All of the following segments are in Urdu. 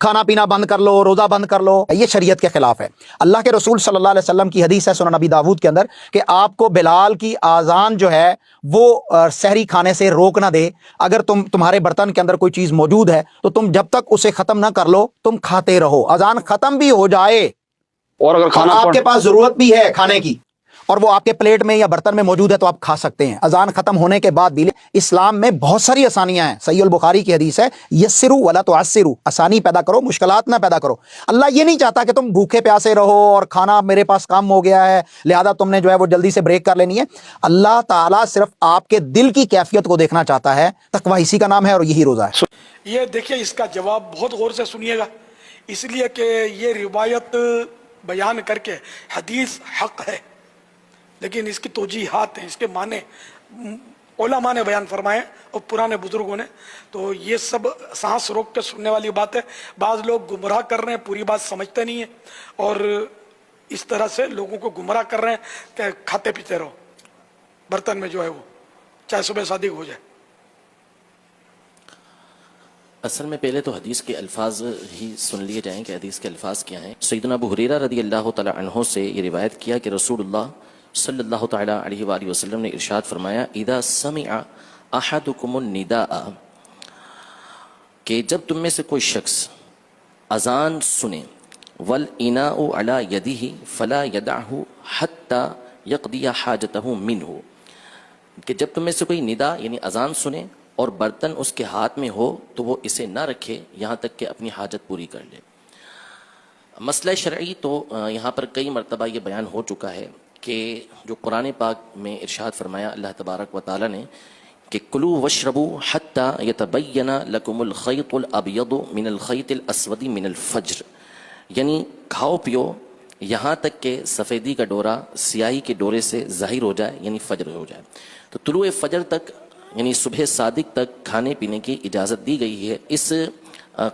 کھانا پینا بند کر لو، روزہ بند کر لو، یہ شریعت کے خلاف ہے۔ اللہ کے رسول صلی اللہ علیہ وسلم کی حدیث ہے سنن نبی داود کے اندر کہ آپ کو بلال کی آذان جو ہے وہ سحری کھانے سے روک نہ دے۔ اگر تمہارے برتن کے اندر کوئی چیز موجود ہے تو تم جب تک اسے ختم نہ کر لو تم کھاتے رہو، اذان ختم بھی ہو جائے اور اگر کھانا آپ کے پاس ضرورت بھی ہے کھانے کی اور وہ آپ کے پلیٹ میں یا برتن میں موجود ہے تو آپ کھا سکتے ہیں اذان ختم ہونے کے بعد بھی۔ اسلام میں بہت ساری آسانیاں ہیں، صحیح البخاری کی حدیث ہے یسروا ولا تعسروا، آسانی پیدا کرو مشکلات نہ پیدا کرو۔ اللہ یہ نہیں چاہتا کہ تم بھوکے پیاسے رہو اور کھانا میرے پاس کم ہو گیا ہے لہذا تم نے جو ہے وہ جلدی سے بریک کر لینی ہے۔ اللہ تعالیٰ صرف آپ کے دل کی کیفیت کو دیکھنا چاہتا ہے، تقویٰ اسی کا نام ہے اور یہی روزہ ہے۔ یہ دیکھیے اس کا جواب بہت غور سے سنیے گا، اس لیے کہ یہ روایت بیان کر کے حدیث حق ہے لیکن اس کی توجیحات ہیں، اس کے معنی علماء نے بیان فرمائے اور پرانے بزرگوں نے، تو یہ سب سانس روک کے سننے والی بات ہے۔ بعض لوگ گمراہ کر رہے ہیں، پوری بات سمجھتے نہیں ہیں اور اس طرح سے لوگوں کو گمراہ کر رہے ہیں کہ کھاتے پیتے رہو برتن میں جو ہے وہ چاہے صبح صادق ہو جائے۔ اصل میں پہلے تو حدیث کے الفاظ ہی سن لیے جائیں کہ حدیث کے الفاظ کیا ہیں۔ سیدنا ابو ہریرہ رضی اللہ تعالی عنہ سے یہ روایت کیا کہ رسول اللہ صلی اللہ تعالی علیہ وآلہ وسلم نے ارشاد فرمایا اذا سمع احدکم النداء، کہ جب تم میں سے کوئی شخص اذان سنے، والاناء علی یدہ فلا یدعہ حتی یقضی حاجتہ منہ، کہ جب تم میں سے کوئی ندا یعنی اذان سنے اور برتن اس کے ہاتھ میں ہو تو وہ اسے نہ رکھے یہاں تک کہ اپنی حاجت پوری کر لے۔ مسئلہ شرعی تو یہاں پر کئی مرتبہ یہ بیان ہو چکا ہے کہ جو قرآن پاک میں ارشاد فرمایا اللہ تبارک و تعالی نے کہ کلوا واشربوا حتی یتبین لکم الخیط الابیض من الخیط الاسود من الفجر، یعنی کھاؤ پیو یہاں تک کہ سفیدی کا ڈورا سیاہی کے ڈورے سے ظاہر ہو جائے یعنی فجر ہو جائے۔ تو طلوع فجر تک یعنی صبح صادق تک کھانے پینے کی اجازت دی گئی ہے۔ اس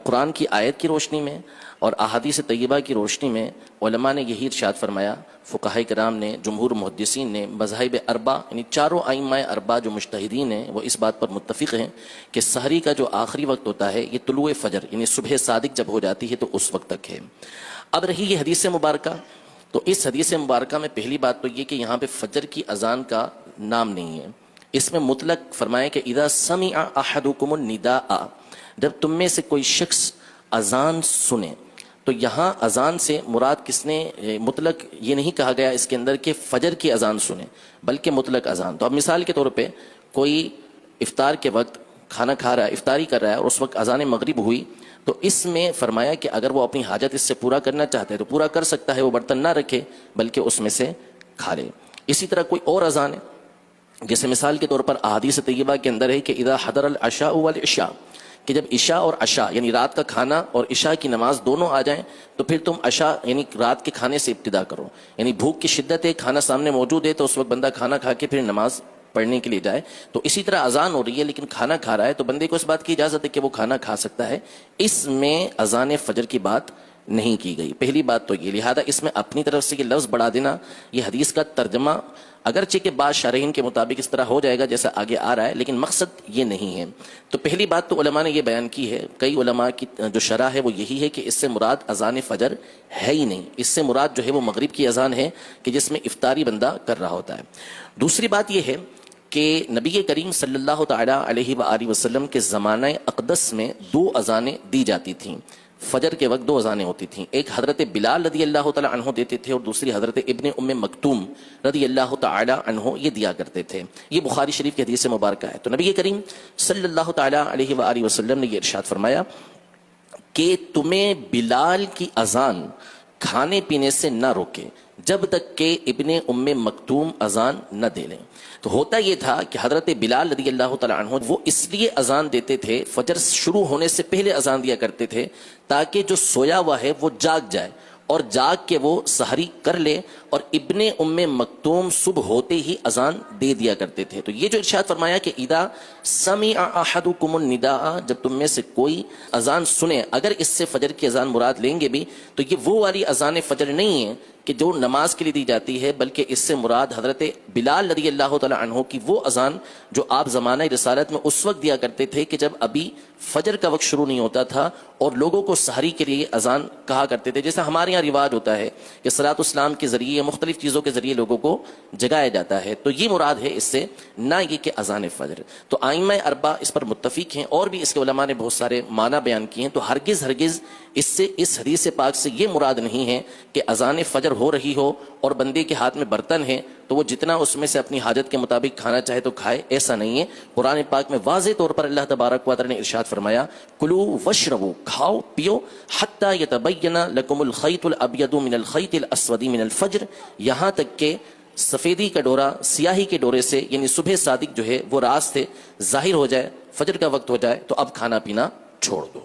قرآن کی آیت کی روشنی میں اور احادیث طیبہ کی روشنی میں علماء نے یہی ارشاد فرمایا، فقہاء کرام نے، جمہور محدثین نے، مذاہب اربع یعنی چاروں ائمہ اربع جو مجتہدین ہیں وہ اس بات پر متفق ہیں کہ سحری کا جو آخری وقت ہوتا ہے یہ طلوع فجر یعنی صبح صادق جب ہو جاتی ہے تو اس وقت تک ہے۔ اب رہی یہ حدیث مبارکہ، تو اس حدیث مبارکہ میں پہلی بات تو یہ کہ یہاں پہ فجر کی اذان کا نام نہیں ہے، اس میں مطلق فرمایا کہ اذا سمع احدکم النداء، جب تم میں سے کوئی شخص اذان سنے، تو یہاں اذان سے مراد کس نے مطلق یہ نہیں کہا گیا اس کے اندر کہ فجر کی اذان سنے بلکہ مطلق اذان۔ تو اب مثال کے طور پہ کوئی افطار کے وقت کھانا کھا رہا ہے، افطاری کر رہا ہے اور اس وقت اذان مغرب ہوئی، تو اس میں فرمایا کہ اگر وہ اپنی حاجت اس سے پورا کرنا چاہتا ہے تو پورا کر سکتا ہے، وہ برتن نہ رکھے بلکہ اس میں سے کھا لے۔ اسی طرح کوئی اور اذان ہے جیسے مثال کے طور پر احادیث طیبہ کے اندر ہے کہ اذا حضر العشاء والعشاء، کہ جب عشاء اور عشاء یعنی رات کا کھانا اور عشاء کی نماز دونوں آ جائیں تو پھر تم عشاء یعنی رات کے کھانے سے ابتدا کرو، یعنی بھوک کی شدت ہے، کھانا سامنے موجود ہے تو اس وقت بندہ کھانا کھا کے پھر نماز پڑھنے کے لیے جائے۔ تو اسی طرح اذان ہو رہی ہے لیکن کھانا کھا رہا ہے تو بندے کو اس بات کی اجازت ہے کہ وہ کھانا کھا سکتا ہے، اس میں اذان فجر کی بات نہیں کی گئی۔ پہلی بات تو یہ، لہذا اس میں اپنی طرف سے یہ لفظ بڑھا دینا یہ حدیث کا ترجمہ اگرچہ کہ بعض شارحین کے مطابق اس طرح ہو جائے گا جیسا آگے آ رہا ہے لیکن مقصد یہ نہیں ہے۔ تو پہلی بات تو علماء نے یہ بیان کی ہے، کئی علماء کی جو شرح ہے وہ یہی ہے کہ اس سے مراد اذان فجر ہے ہی نہیں، اس سے مراد جو ہے وہ مغرب کی اذان ہے کہ جس میں افطاری بندہ کر رہا ہوتا ہے۔ دوسری بات یہ ہے کہ نبی کریم صلی اللہ تعالی علیہ وآلہ وسلم کے زمانہ اقدس میں 2 اذانیں دی جاتی تھیں، فجر کے وقت 2 اذانیں ہوتی تھیں، ایک حضرت بلال رضی اللہ تعالی عنہ دیتے تھے اور دوسری حضرت ابن ام مکتوم رضی اللہ تعالی عنہ یہ دیا کرتے تھے۔ یہ بخاری شریف کی حدیث مبارکہ ہے۔ تو نبی کریم صلی اللہ تعالی علیہ وآلہ وسلم نے یہ ارشاد فرمایا کہ تمہیں بلال کی اذان کھانے پینے سے نہ روکے جب تک کہ ابن ام مکتوم اذان نہ دے لیں۔ تو ہوتا یہ تھا کہ حضرت بلال رضی اللہ تعالیٰ عنہ وہ اس لیے اذان دیتے تھے، فجر شروع ہونے سے پہلے اذان دیا کرتے تھے تاکہ جو سویا ہوا ہے وہ جاگ جائے اور جاگ کے وہ سحری کر لے، اور ابن ام مکتوم صبح ہوتے ہی اذان دے دیا کرتے تھے۔ تو یہ جو ارشاد فرمایا کہ اذا سمع احدکم النداء، جب تم میں سے کوئی اذان سنے، اگر اس سے فجر کی اذان مراد لیں گے بھی تو یہ وہ والی اذان فجر نہیں ہے کہ جو نماز کے لیے دی جاتی ہے بلکہ اس سے مراد حضرت بلال رضی اللہ تعالی عنہ کی وہ اذان جو آپ زمانہ رسالت میں اس وقت دیا کرتے تھے کہ جب ابھی فجر کا وقت شروع نہیں ہوتا تھا اور لوگوں کو سحری کے لیے اذان کہا کرتے تھے. جیسا ہمارے یہاں رواج ہوتا ہے کہ صلاۃ الاسلام کے ذریعے یا مختلف چیزوں کے ذریعے لوگوں کو جگایا جاتا ہے, تو یہ مراد ہے اس سے, نہ یہ کہ اذان فجر. تو ائمہ اربعہ اس پر متفق ہیں اور بھی اس کے علماء نے بہت سارے معنی بیان کیے ہیں. تو ہرگز اس سے اس حدیث پاک سے یہ مراد نہیں ہے کہ اذان فجر ہو رہی ہو اور بندے کے ہاتھ میں برتن ہے تو وہ جتنا اس میں سے اپنی حاجت کے مطابق کھانا چاہے تو کھائے, ایسا نہیں ہے. قرآن پاک میں واضح طور پر اللہ تبارک و تعالی نے ارشاد فرمایا کلو وشربو, کھاؤ پیو, حتی یتبین لکم الخیط الابیض من الخیط الاسود من الفجر, یہاں تک کہ سفیدی کا ڈورا سیاہی کے ڈورے سے یعنی صبح صادق جو ہے وہ رات سے ظاہر ہو جائے, فجر کا وقت ہو جائے تو اب کھانا پینا چھوڑ دو.